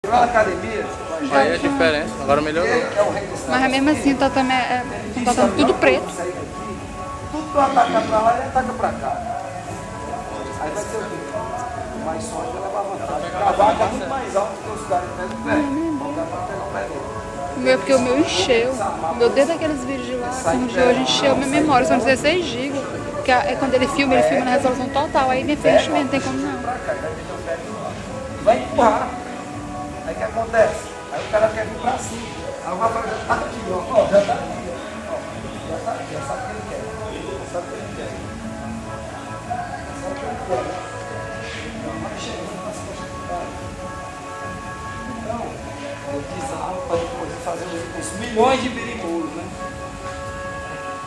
Na academia, Aí é diferente, agora melhorou. Mas mesmo assim o tatame é um tatame tudo preto. Tudo que eu atacar pra lá, ele ataca pra cá. Aí vai ser o quê? Mais sorte vai levar vantagem. A vaca é muito mais alta que os caras que pegam o pé. Não dá pra pegar o pé dele. Porque o meu encheu. O meu desde aqueles vídeos de lá, como de hoje, encheu minha memória. São 16 GB. Porque é quando ele filma na resolução total. Aí minha filha não tem como não. Vai empurrar. Aí o que acontece? Aí o cara quer vir pra cima. Aí o rapaz já tá aqui, ó. Ó, já tá aqui, ó. Já tá aqui, já sabe o que ele quer. Sabe o que ele quer. Sabe o que ele quer. Então, vai chegando nas costas do cara. Então, eu desarmo para depois fazer os milhões de berimbolo, né?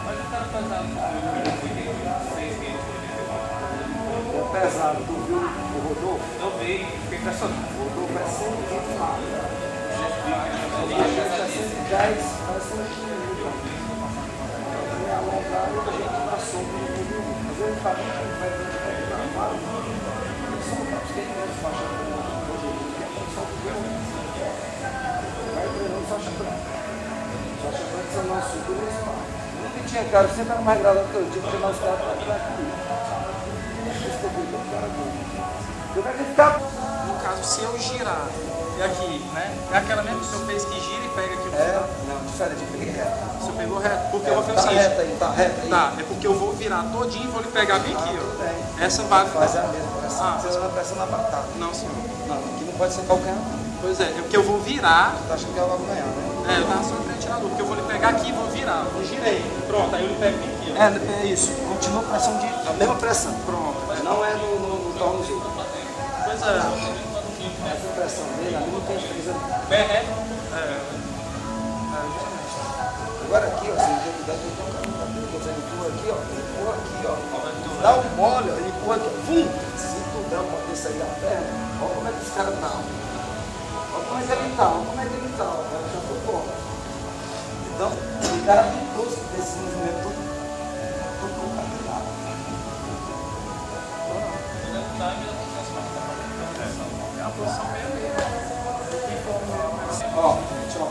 Mas o cara pesado É pesado, tu viu o Rodolfo? eu vi, fiquei impressionado. O Rodolfo é 100 quilos lá. O Rodolfo é 110, faz 100 quilos. E alongado, a gente na sombra do mundo. Às vezes ele tá muito velho, ele tá travado. Ele solta os que ele faixa hoje em dia, ele solta o que vai treinando faixa branca. Faixa branca são nossos subir no espaço. Nunca tinha cara, sempre era mais gradado que eu tinha que treinar os caras para trás comigo. No caso, se eu girar e aqui, né? É aquela mesmo que o senhor fez que gira e pega aqui o Não, diferente, eu peguei reto. O senhor pegou reto, porque eu vou fazer o Tá seguinte. reto aí, tá reto aí. Tá, é porque eu vou virar todinho e vou lhe pegar bem aqui, Tudo ó. bem. Essa vai. Faz a mesma pressão. Ah. Você vai pressão na batata. Não, senhor. Não, aqui não pode ser qualquer um. Pois é porque eu vou virar. Você tá achando que ela vai ganhar, né? Eu tava só querendo tirar dúvida, porque eu vou lhe pegar aqui e vou virar. Eu girei. Pronto, aí eu lhe pego bem aqui, ó. É isso. Continua a pressão a mesma pressão. Pronto. Não é no tornozinho. Pois é. Essa pressão dele, ali não tem diferença. Pé reto. Justamente. Agora aqui, ó, você tem que dar todo o caminho. Você empurra aqui, ó. Dá um mole, ó, ele empurra aqui, pum! Se tu der uma poder sair da perna, olha como é que os caras estão. Olha como é que ele tá, olha como é que ele tá, ó. Já foi bom. Então, o cara tem todos esses movimentos, tudo concatenado. É uma posição meio. Ó, gente, ó.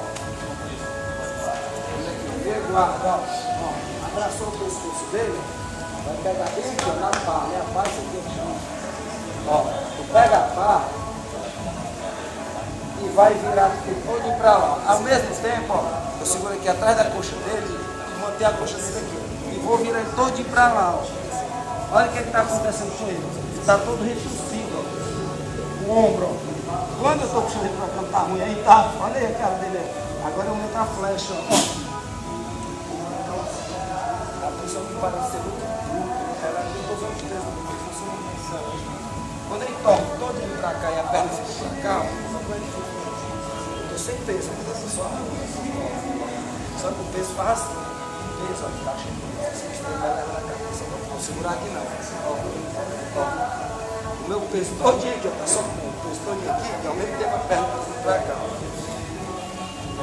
Olha aqui, vê, guarda, ó. Abraçou o pescoço dele, vai pegar bem aqui, ó, na pá, né? A pá você tem aqui, ó. Tu pega a pá e vai virar aqui todo pra lá. Ao mesmo tempo, ó, eu seguro aqui atrás da coxa dele e manter a coxa dele aqui. E vou virar ele todo pra lá, ó. Olha o que está acontecendo com ele. Está todo retorcido, ó. O ombro, ó. Quando eu tô puxando ele pra cantar tá ruim, aí tá, olha aí a cara dele. Agora eu meto a flecha, ó. A posição que parece ser muito dura, ela é depois de três, quando ele toca todo ele pra cá e a perna fica pra cá, ó, eu tô sem peso, só que o peso faz assim. O peso, ó, tá cheio de peso, vai levar na cabeça, não vou segurar aqui não. Ó. O meu peso todinho aqui, ó, tá só com o peso todinho aqui, e ao mesmo tempo a perna tá vindo pra cá.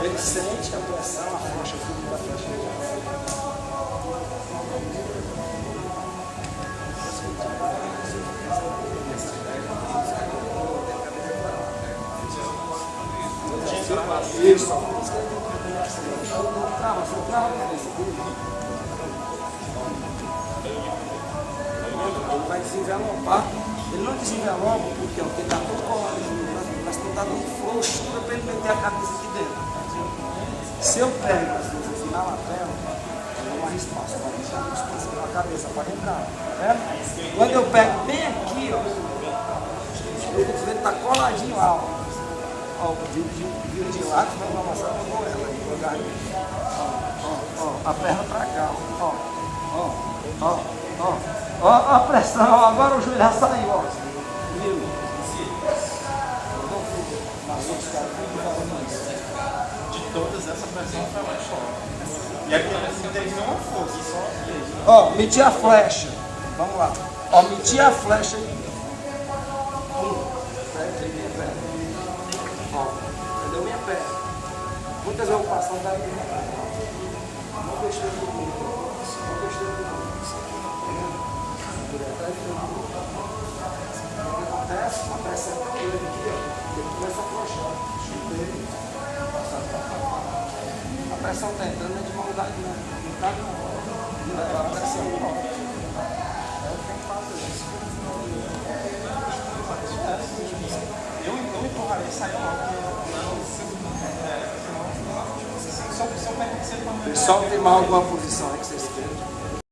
Ele sente a pressão, a faixa, o fluxo da faixa. Isso. Ele vai desenvelopar. Ele não desenvelopa porque ele está todo colado, mas não está muito frouxo para ele meter a cabeça aqui dentro. Se eu pego assim, na lapela, eu dou mais espaço para deixar espaço na cabeça para entrar. Tá vendo? Quando eu pego bem aqui, ó, ele está coladinho lá, ó. Ó, o vídeo de lado, vai amassar com ela aí, devagarinho. Ó, a perna pra cá, ó, a pressão, ó, agora o joelho já saiu, ó. Viu? De todas, essa pressão foi mais forte. E aqui assim tem uma força, só. Ó, meti a flecha. Vamos lá. Ó, meti a flecha aí. Cadê minha perna? Muitas vezes eu passo daí. Não deixei de dormir. Não deixei de dormir. O que acontece? A pressão é tão grande aqui, ó. Ele começa a afrouxar. pressão está entrando de maldade, não está não. A pressão. Eu empurrarei e sair logo. Se eu pertencer para o meu... Pessoal, tem mais alguma posição aí que vocês querem?